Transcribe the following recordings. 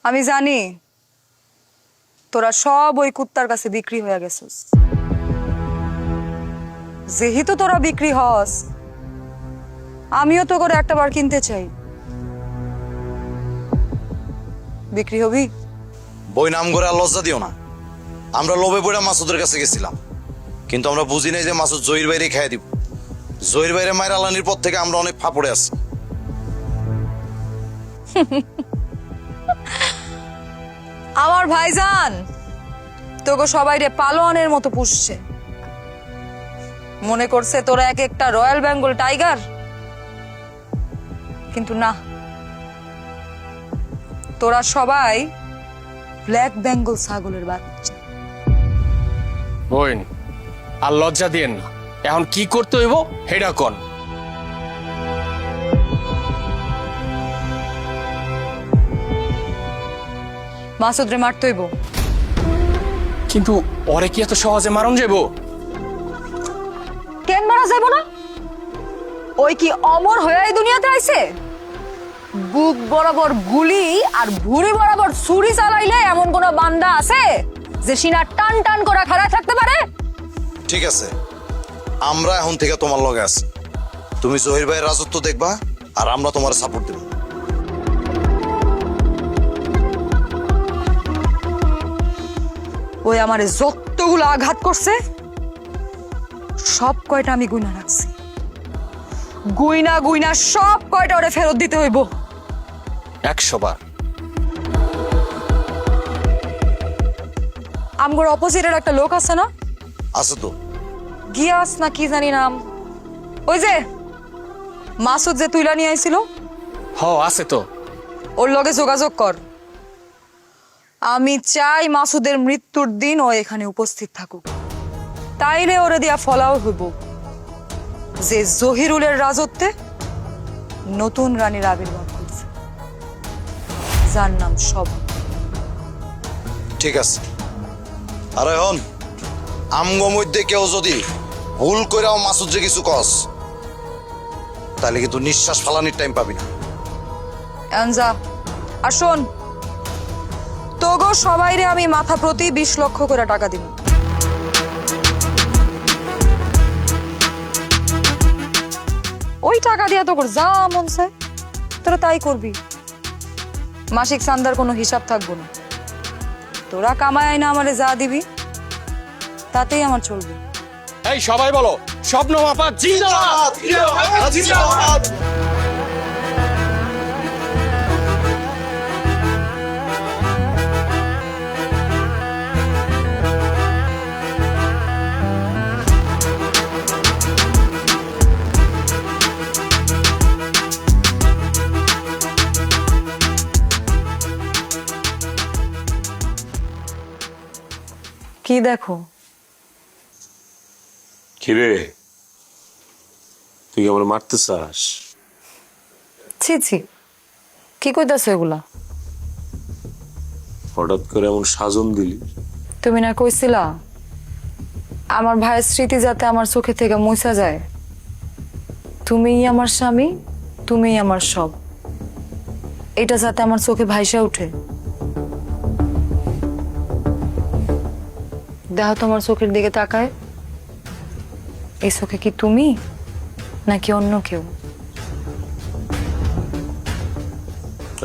আমি জানি তোরা সব ওই কুত্তার কাছে বিক্রি হয়ে গেছিস। যেহেতু তোরা বিক্রি হস, আমিও তো করে একটা বার কিনতে চাই। বিক্রি হবি? বই নাম করে আর লজ্জা দিও না। আমরা লোভে পড়ে মাসুদের কাছে গেছিলাম, কিন্তু আমরা বুঝি নাই যে মাসুদ জহির বাইরে খেয়ে দিব। জহির বাইরে মায়ের আলানির পর থেকে আমরা অনেক ফাপড়ে আছি। আমার ভাইজান তোকে সবাই রে পালোয়ানের মতো পুষছে। মনে করছে তোরা এক একটা রয়্যাল বেঙ্গল টাইগার, কিন্তু না, তোরা সবাই ব্ল্যাক বেঙ্গল ছাগলের বাচ্চা। বোন, আর লজ্জা দিয়েন না। এখন কি করতে হইব হেডা কোন। মাসুদ রে মারতে হইব। কিন্তু ওরে কি এত সহজে মারণ যাইব? কেন মারা যাইব না? ওই কি অমর হয়ে এই দুনিয়াতে আইছে? বুক বরাবর গুলি আর ভুঁড়ি বরাবর ছুরি চালাইলে এমন কোন বান্দা আছে যে সিনা টান টান করে খাড়ায় থাকতে পারে? ঠিক আছে, আমরা এখন থেকে তোমার লগে আছি। তুমি জহির ভাইয়ের রাজত্ব দেখবা আর আমরা তোমার সাপোর্ট দেব। ওই আমারে যতগুলো আঘাত করছে সব কয়টা আমি গুইনা রাখছি। গুইনা গুইনা সব কয়টা ওরে ফেরত দিতে হইব। 100 বার। আমগোর অপোজিটের একটা লোক আছে না, আছে তো? গিয়াস না কি জানি নাম, ওই যে মাসুদ যে তুইলা নিয়ে আইছিল, হ আছে তো। ওর লগে যোগাযোগ কর। আমি চাই মাসুদের মৃত্যুর দিন ও এখানে উপস্থিত থাকুক। তাইলে ওরে দিয়া ফলাও হইব যে জহিরুলের রাজত্বে নতুন রানীর আবির্ভাব করছে, যার নাম শোভা। ঠিক আছে। আর এখন আমগো মধ্যে কেউ যদি ভুল কইরাও মাসুদ যে কিছু কস, তাহলে কিন্তু নিঃশ্বাস ফালানির টাইম পাবি না। আনজা আর শোন, তোগো সবাইরে আমি মাথা প্রতি 20 লক্ষ করে টাকা দিব। ওই টাকা দিয়া তোর যা মন চায় তোরা তাই করবি। মাসিক চান্দার কোনো হিসাব থাকবো না। তোরা কামায় না আমারে যা দিবি তাতেই আমার চলবে। এই সবাই বলো, স্বপ্ন মাপা জিন্দাবাদ। জিন্দাবাদ। কি দেখো? কিরে, তুই আমার মারতে চাস? ছি ছি, কি কইতাছো এগুলা? হঠাৎ করে এমন সাজন দিলি? তুমি না কইছিলা আমার ভাইয়ের স্মৃতি যাতে আমার চোখে থেকে মুছা যায়। তুমিই আমার স্বামী, তুমিই আমার সব, এটা যাতে আমার চোখে ভাইসা উঠে। দেখো তোমার চোখের দিকে তাকায়, এই চোখে কি তুমি নাকি অন্য কেউ?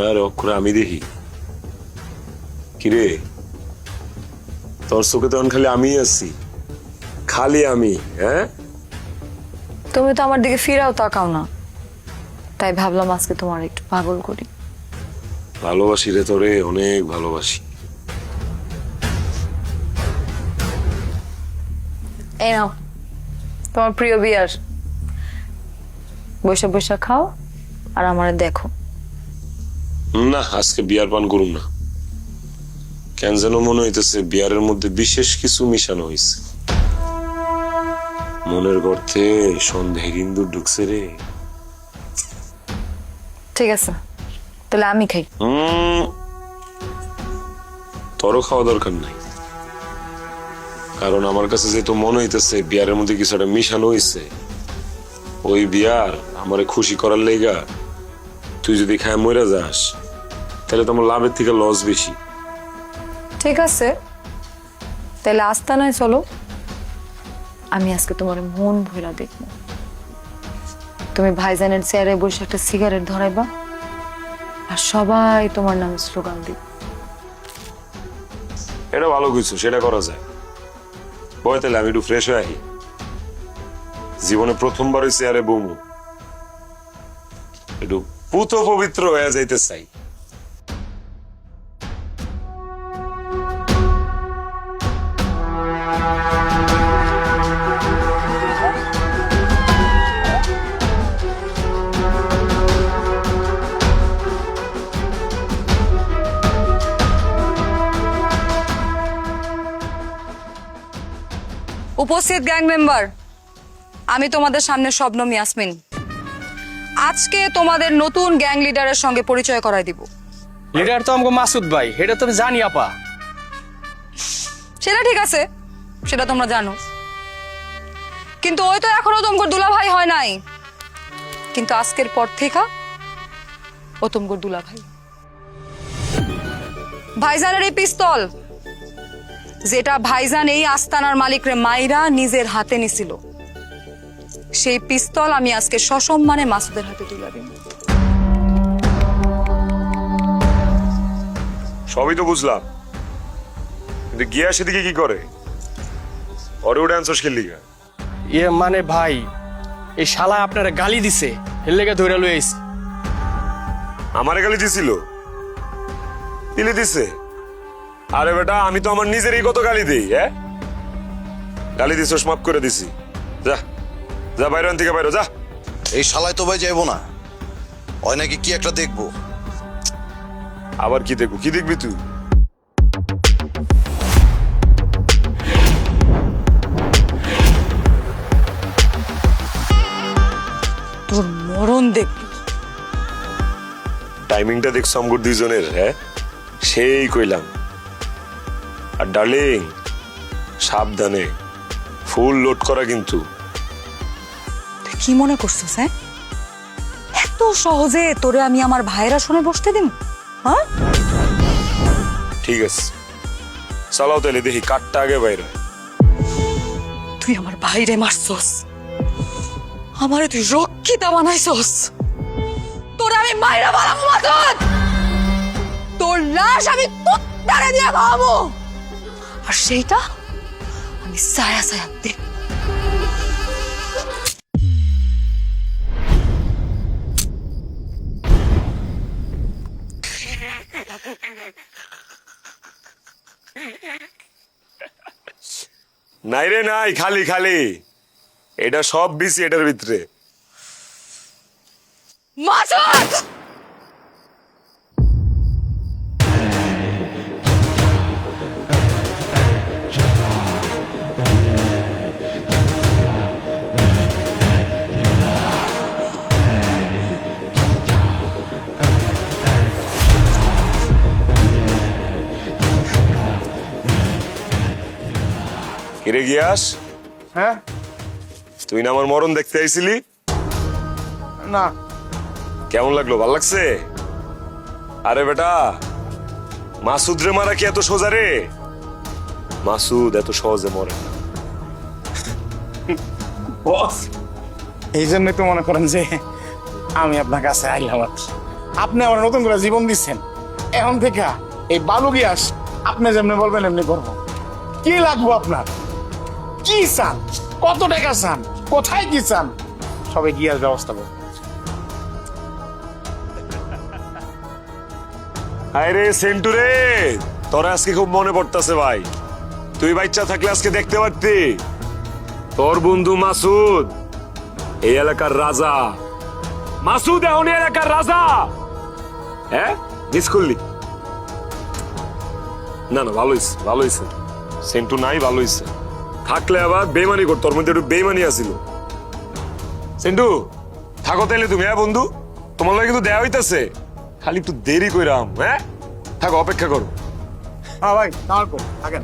আরে অক্ষরে আমি দেখি। কিরে, তোর চোখে তখন খালি আমি আছি, খালি আমি। হ্যাঁ, তুমি তো আমার দিকে ফিরাও তাকাও না, তাই ভাবলাম আজকে তোমার একটু পাগল করি। ভালোবাসি রে তোরে, অনেক ভালোবাসি। এই নাও তোমার প্রিয় বিয়ার, বৈশা বৈশা খাও আর আমারে দেখো। না, আজকে বিয়ার পান করুম না। কেন যেন মনে হইতেছে বিয়ারের মধ্যে বিশেষ কিছু মিশানো হয়েছে। মনের গর্তে সন্দেহের ইন্দুর ঢুকছে রে। ঠিক আছে, তাহলে আমি খাই। তোরও খাওয়া দরকার নাই, কারণ আমার কাছে যেহেতু মনে হইতেছে বিয়ারের মধ্যে কিছু একটা মিশানো হয়েছে। ওই বিয়ার আমারে খুশি করার লেগা তুই যদি খায় মরে যাস, তাহলে তোমার লাভের থেকে লস বেশি। ঠিক আছে, তাহলে আস্তানায় চলো, আমি আজকে তোমার মন ভরা দেখবো। তুমি ভাইজানের চেয়ারে বসে একটা সিগারেট ধরাইবা, আর সবাই তোমার নামে স্লোগান দিবে। এটা ভালো কিছু, সেটা করা যায়। বয় তাহলে আমি একটু ফ্রেশ হয়ে আহি। জীবনে প্রথমবার ওই চেয়ারে বমু, একটু পুত পবিত্র হয়ে যাইতে চাই। উপস্থিত গ্যাং মেম্বার, আমি তোমাদের সামনে শবনম ইয়াসমিন। আজকে তোমাদের নতুন গ্যাং লিডারের সঙ্গে পরিচয় করায় দিব। লিডার তো আমাকে মাসুদ ভাই, এটা তো আমি জানি আপা। সেটা ঠিক আছে, সেটা তোমরা জানো, কিন্তু ওই তো এখনো তোমার দুলাভাই হয় নাই। কিন্তু আজকের পর থেকে ও তোমার দুলাভাই। ভাইজানের এই পিস্তল, যেটা ভাইজান এই আস্তানার মালিকরে মাইরা নিজের হাতে নিছিল, সেই পিস্তল আমি আজকে সসম্মানে মাসুদের হাতে তুলে দিব। সবই তো বুঝলাম, কিন্তু গিয়া সেদিকে কি করে? ওরে ওটা অ্যান্সার খেললি গা? ইয়ে মানে ভাই, এই শালা আপনারা গালি দিছে, এর লেগে ধরে লই আইছি। আমারে গালি দিছিল? দিলে দিছে? আরে বেটা, আমি তো আমার নিজেরই কত গালি দিই। হ্যাঁ, গালি দিছস, মাফ করে দিছি। যা যা, বাইরে থেকে বাইরে যা। এই শালায় তো ভাই যাইবো না, ওই নাকি কি একটা দেখবো। আবার কি দেখবো? কি দেখবি তুই? তোর মরণ দেখবি। টাইমিংটা দেখছো আমগুর দুইজনের? হ্যাঁ, সেই কইলাম। আর ডার্লিং, সাবধানে, ফুল লোড করা কিন্তু। তুই কি মনে করছিস? হ্যাঁ, এত সহজে তোরে আমি আমার ভাইয়েরা শুনে বসতে দিম? হ্যাঁ, ঠিক আছে, চালাও তাহলে, দেখি কাঠটা আগে বাইরে হয়। তুই আমার ভাইরে মারছস, আমারে তুই রক্ষিতা বানাইছস। তোরে আমি মাইরা বানাবো মাতন, তোর লাশ আমি কুত্তারে দিয়ে খাওয়াবো, আর সেইটা আমি ছায়া ছায়া দেখ। নাই রে নাই, খালি খালি, এটা সব বিসি এটার ভিতরে। মাসুদ, কিরে গিয়াস, হ্যাঁ? তুই না আমার মরণ দেখতে আইছিলি? না, কেমন লাগলো? ভাল লাগছে? আরে বেটা, মাসুদ রে মারা কি এত সোজা রে? মাসুদ এত সহজে মরে না। বস, এই জন্যই তো মনে করেন যে আমি আপনার কাছে আইলাম আর কি। আপনি আমার নতুন করে জীবন দিচ্ছেন, এখন থেকে এই বালু গিয়াস আপনি যেমনি বলবেন এমনি করবো। কি লাগবো আপনার? কি চান? কত টাকা চান? কোথায় কি চান? সবাই গিয়াস ব্যবস্থা করবো। আরে সেন্টু রে, তোর আজকে খুব মনে পড়তাছে ভাই। তুই বাচ্চা থাকলে আজকে দেখতে পারতি তোর বন্ধু মাসুদ এই এলাকার রাজা। মাসুদ এখন এই এলাকার রাজা। হ্যাঁ, মিস করলি? না না, ভালো হয়েছে, ভালো হয়েছে। সেন্টু নাই, ভালো হয়েছে। থাকলে আবার বেমানি কর, তোর মধ্যে একটু বেমানি আসিল। সেন্টু থাকো তাইলে তুমি। হ্যাঁ বন্ধু, তোমার লাগে কিন্তু দেয়া হইতাছে, খালি একটু দেরি কইরাম। হ্যাঁ, থাকো, অপেক্ষা করো। হ্যাঁ ভাই, তারপর থাকেন।